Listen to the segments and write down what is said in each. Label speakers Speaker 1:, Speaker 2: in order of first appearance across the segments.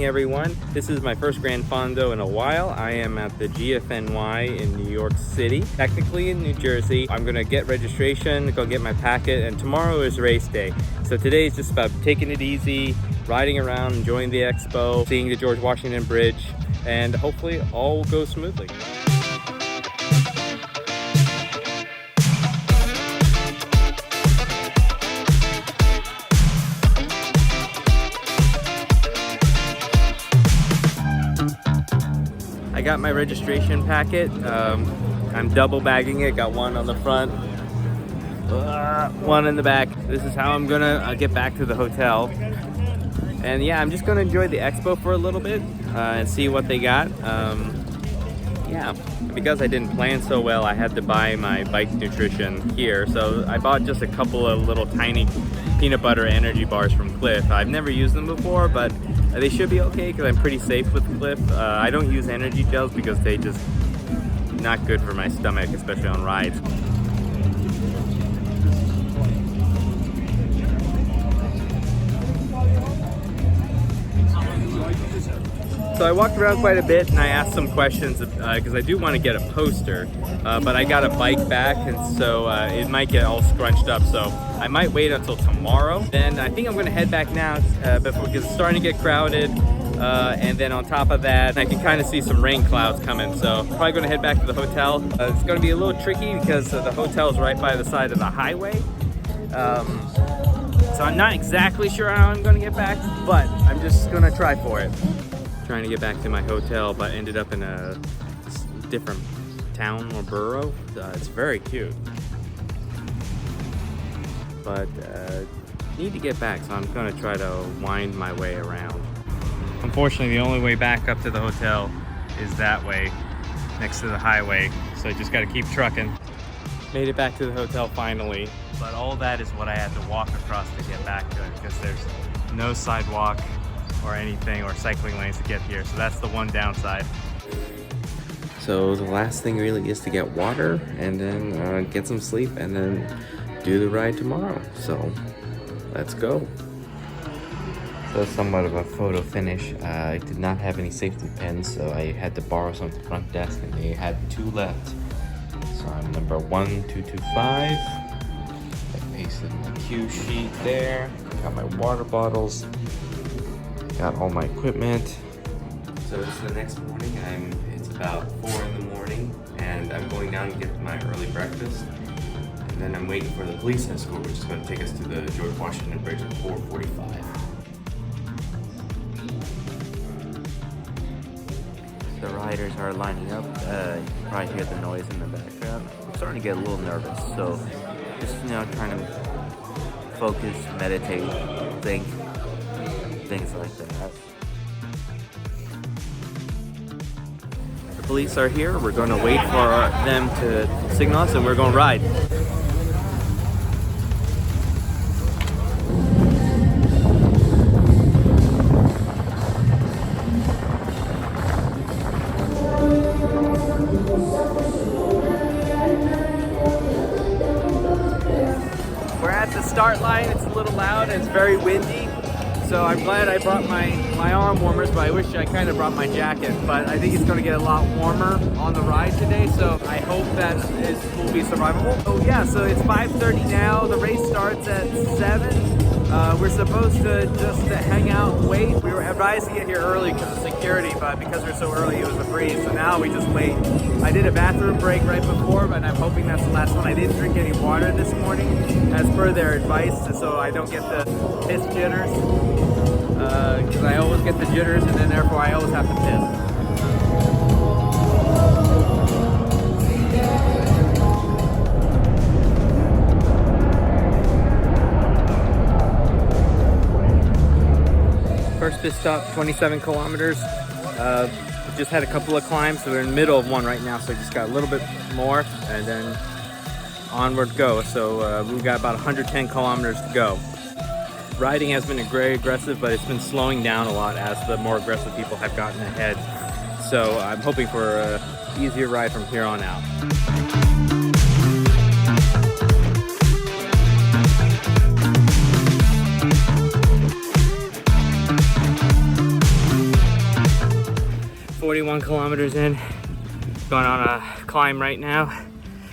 Speaker 1: everyone. This is my first Gran Fondo in a while. I am at the Gfny in New York City, technically in New Jersey. I'm gonna get registration, go get my packet, and tomorrow is race day. So today is just about taking it easy, riding around, enjoying the expo, seeing the George Washington Bridge, and hopefully all will go smoothly. I got my registration packet. I'm double bagging it, got one on the front, one in the back. This is how I'm gonna get back to the hotel. And yeah, I'm just gonna enjoy the expo for a little bit and see what they got. Yeah, because I didn't plan so well, I had to buy my bike nutrition here. So I bought just a couple of little tiny peanut butter energy bars from Cliff. I've never used them before, but they should be okay because I'm pretty safe with Cliff. I don't use energy gels because they just not good for my stomach, especially on rides. So I walked around quite a bit and I asked some questions because I do want to get a poster, but I got a bike back and so it might get all scrunched up. So I might wait until tomorrow. Then I think I'm going to head back now because it's starting to get crowded. And then on top of that, I can kind of see some rain clouds coming. So probably going to head back to the hotel. It's going to be a little tricky because the hotel is right by the side of the highway. So I'm not exactly sure how I'm going to get back, but I'm just going to try for it. Trying to get back to my hotel, but ended up in a different town or borough. It's very cute, but need to get back, so I'm gonna try to wind my way around. Unfortunately, the only way back up to the hotel is that way, next to the highway, so I just gotta keep trucking. Made it back to the hotel finally, but all that is what I had to walk across to get back to it, because there's no sidewalk or anything or cycling lanes to get here, so that's the one downside. So the last thing really is to get water and then get some sleep and then do the ride tomorrow. So let's go. So somewhat of a photo finish. I did not have any safety pins, so I had to borrow some at the front desk and they had 2 left. So I'm number 1225. I pasted my cue sheet there. Got my water bottles. Got all my equipment. So it's the next morning. It's about 4 in the morning and I'm going down to get my early breakfast. And then I'm waiting for the police escort, which is going to take us to the George Washington Bridge at 4:45. The riders are lining up. You can probably hear the noise in the background. I'm starting to get a little nervous, so just trying to focus, meditate, think. Things like that. The police are here. We're going to wait for them to signal us and we're going to ride. We're at the start line. It's a little loud and it's very windy. So I'm glad I brought my arm warmers, but I wish I kind of brought my jacket. But I think it's going to get a lot warmer on the ride today, so I hope that will be survivable. Oh yeah, so it's 5:30 now. The race starts at 7. We're supposed to just hang out and wait. We were advised to get here early because of security, but because we're so early, it was a breeze. So now we just wait. I did a bathroom break right before, but I'm hoping that's the last one. I didn't drink any water this morning, as per their advice, so I don't get the piss jitters. Because I always get the jitters, and then therefore I always have to piss. First pit stop, 27 kilometers. Just had a couple of climbs, so we're in the middle of one right now, so I just got a little bit more, and then onward go. So we've got about 110 kilometers to go. Riding has been very aggressive, but it's been slowing down a lot as the more aggressive people have gotten ahead. So I'm hoping for an easier ride from here on out. 41 kilometers in, going on a climb right now.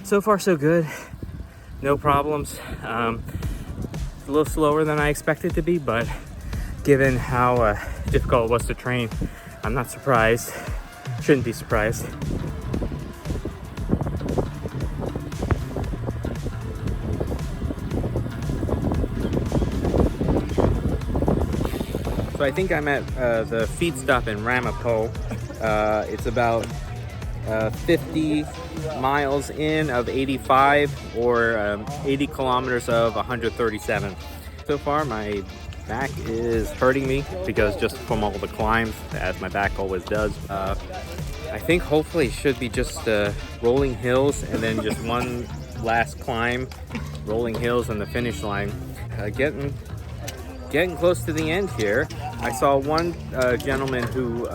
Speaker 1: So far so good, no problems. A little slower than I expected to be, but given how difficult it was to train, I'm not surprised. Shouldn't be surprised. So I think I'm at the feed stop in Ramapo. It's about 50 miles in of 85, or 80 kilometers of 137. So far my back is hurting me because just from all the climbs, as my back always does. I think hopefully it should be just rolling hills and then just one last climb, rolling hills and the finish line. Getting close to the end here. I saw one gentleman who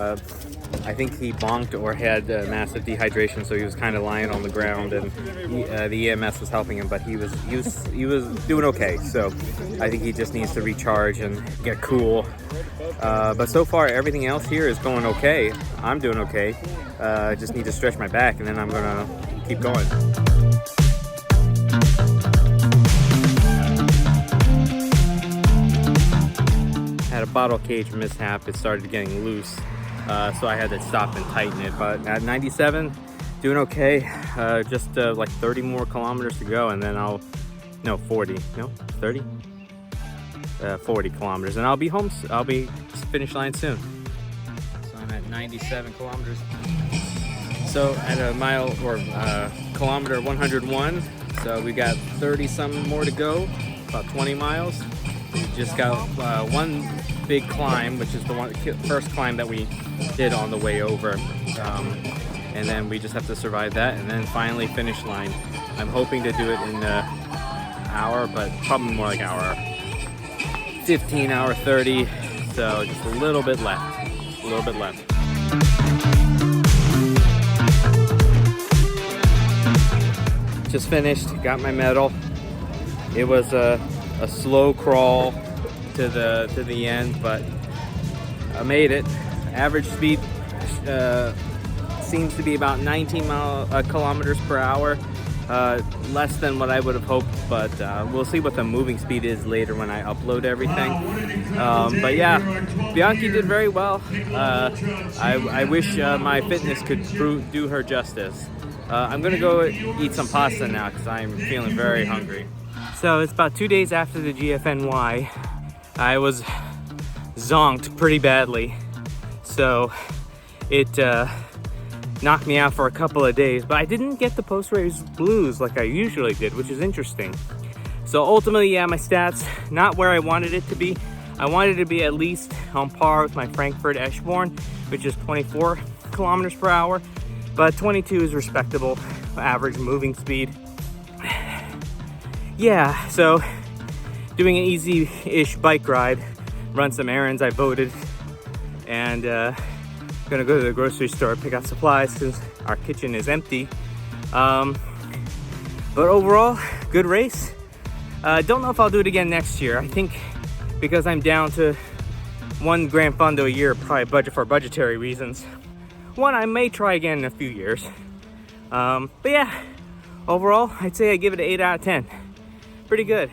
Speaker 1: I think he bonked or had massive dehydration, so he was kind of lying on the ground, and the EMS was helping him, but he was doing okay. So I think he just needs to recharge and get cool. But so far everything else here is going okay. I'm doing okay. I just need to stretch my back, and then I'm gonna keep going. Had a bottle cage mishap. It started getting loose, so I had to stop and tighten it. But at 97, doing okay. Just like 30 more kilometers to go, and then 40 kilometers, and I'll be home. I'll be finish line soon. So I'm at 97 kilometers. So at a mile or kilometer 101. So we got 30 some more to go. About 20 miles. We just got one big climb, which is the first climb that we did on the way over, and then we just have to survive that, and then finally finish line. I'm hoping to do it in an hour, but probably more like hour 15, hour 30. So just a little bit left. Just finished. Got my medal. It was a slow crawl to the end, but I made it. Average speed seems to be about 19 kilometers per hour, less than what I would have hoped, but we'll see what the moving speed is later when I upload everything. But yeah, Bianchi did very well. I wish my fitness could do her justice. I'm gonna go eat some pasta now because I'm feeling very hungry. So it's about 2 days after the GFNY. I was zonked pretty badly, so it knocked me out for a couple of days, but I didn't get the post-race blues like I usually did, which is interesting. So ultimately, yeah, my stats, not where I wanted it to be. I wanted to be at least on par with my Frankfurt Eschborn, which is 24 kilometers per hour, but 22 is respectable average moving speed. Yeah, so doing an easy-ish bike ride, run some errands, I voted, and gonna go to the grocery store, pick out supplies because our kitchen is empty. But overall, good race. Don't know if I'll do it again next year. I think because I'm down to one Gran Fondo a year, probably for budgetary reasons. One, I may try again in a few years. But yeah, overall, I'd say I give it an 8 out of 10. Pretty good.